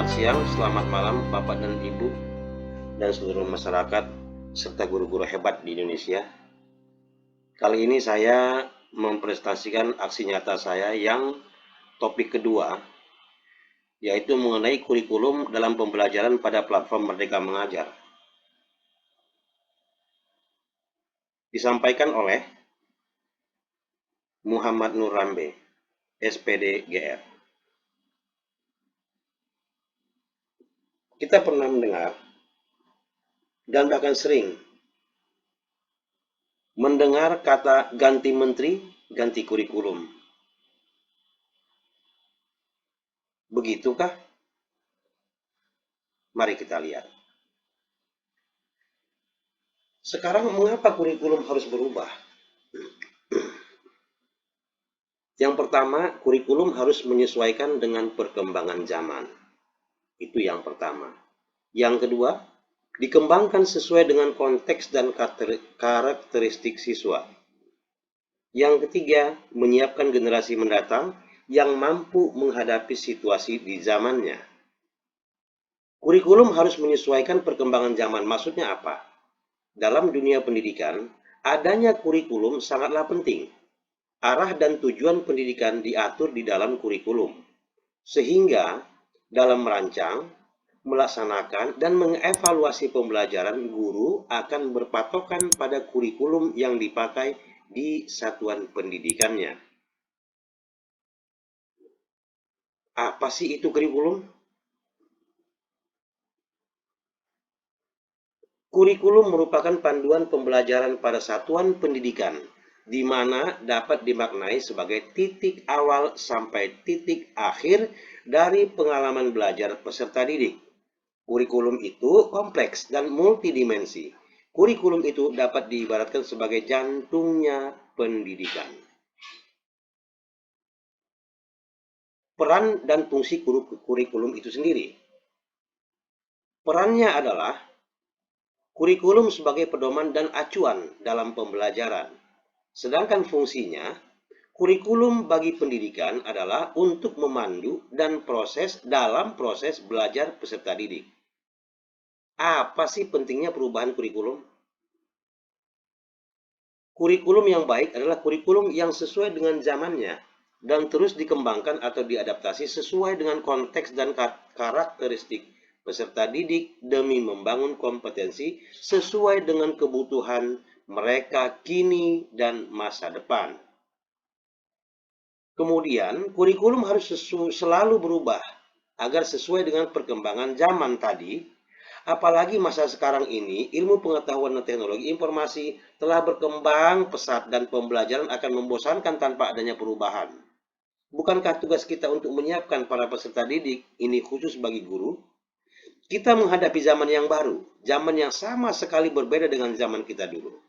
Selamat siang, selamat malam Bapak dan Ibu dan seluruh masyarakat serta guru-guru hebat di Indonesia. Kali ini saya mempresentasikan aksi nyata saya yang topik kedua, yaitu mengenai kurikulum dalam pembelajaran pada platform Merdeka Mengajar. Disampaikan oleh Muhammad Nur Rambe, SPD GR. Kita pernah mendengar dan bahkan sering mendengar kata ganti menteri, ganti kurikulum. Begitukah? Mari kita lihat. Sekarang mengapa kurikulum harus berubah? Yang pertama, kurikulum harus menyesuaikan dengan perkembangan zaman. Itu yang pertama. Yang kedua, dikembangkan sesuai dengan konteks dan karakteristik siswa. Yang ketiga, menyiapkan generasi mendatang yang mampu menghadapi situasi di zamannya. Kurikulum harus menyesuaikan perkembangan zaman. Maksudnya apa? Dalam dunia pendidikan, adanya kurikulum sangatlah penting. Arah dan tujuan pendidikan diatur di dalam kurikulum, sehingga dalam merancang, melaksanakan, dan mengevaluasi pembelajaran, guru akan berpatokan pada kurikulum yang dipakai di satuan pendidikannya. Apa sih itu kurikulum? Kurikulum merupakan panduan pembelajaran pada satuan pendidikan, di mana dapat dimaknai sebagai titik awal sampai titik akhir dari pengalaman belajar peserta didik. Kurikulum itu kompleks dan multidimensi. Kurikulum itu dapat diibaratkan sebagai jantungnya pendidikan. Peran dan fungsi kurikulum itu sendiri. Perannya adalah kurikulum sebagai pedoman dan acuan dalam pembelajaran. Sedangkan fungsinya, kurikulum bagi pendidikan adalah untuk memandu dan dalam proses belajar peserta didik. Apa sih pentingnya perubahan kurikulum? Kurikulum yang baik adalah kurikulum yang sesuai dengan zamannya dan terus dikembangkan atau diadaptasi sesuai dengan konteks dan karakteristik peserta didik demi membangun kompetensi sesuai dengan kebutuhan mereka kini dan masa depan. Kemudian, kurikulum harus selalu berubah agar sesuai dengan perkembangan zaman tadi. Apalagi masa sekarang ini, ilmu pengetahuan dan teknologi informasi telah berkembang pesat dan pembelajaran akan membosankan tanpa adanya perubahan. Bukankah tugas kita untuk menyiapkan para peserta didik, ini khusus bagi guru? Kita menghadapi zaman yang baru, zaman yang sama sekali berbeda dengan zaman kita dulu.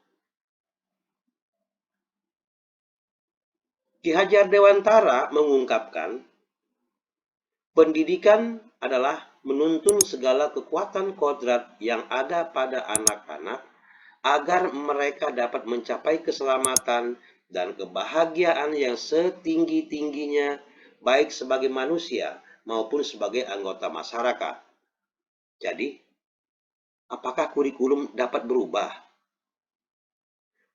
Ki Hajar Dewantara mengungkapkan, pendidikan adalah menuntun segala kekuatan kodrat yang ada pada anak-anak agar mereka dapat mencapai keselamatan dan kebahagiaan yang setinggi-tingginya baik sebagai manusia maupun sebagai anggota masyarakat. Jadi, apakah kurikulum dapat berubah?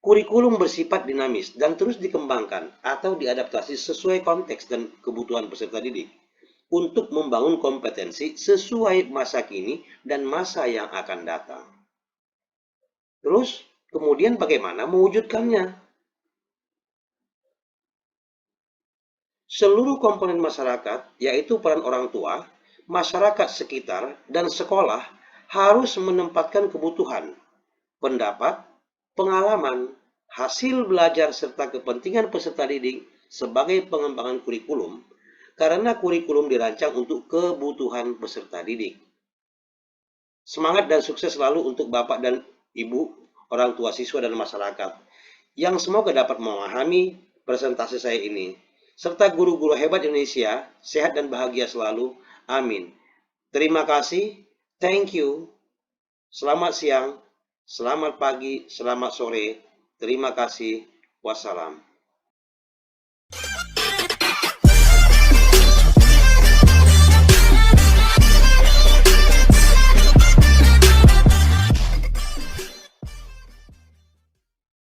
Kurikulum bersifat dinamis dan terus dikembangkan atau diadaptasi sesuai konteks dan kebutuhan peserta didik untuk membangun kompetensi sesuai masa kini dan masa yang akan datang. Terus, kemudian bagaimana mewujudkannya? Seluruh komponen masyarakat, yaitu peran orang tua, masyarakat sekitar, dan sekolah harus menempatkan kebutuhan, pendapat, pengalaman, hasil belajar, serta kepentingan peserta didik sebagai pengembangan kurikulum, karena kurikulum dirancang untuk kebutuhan peserta didik. Semangat dan sukses selalu untuk Bapak dan Ibu, orang tua siswa dan masyarakat, yang semoga dapat memahami presentasi saya ini. Serta guru-guru hebat Indonesia, sehat dan bahagia selalu. Amin. Terima kasih. Thank you. Selamat siang, selamat pagi, selamat sore. Terima kasih. Wassalam.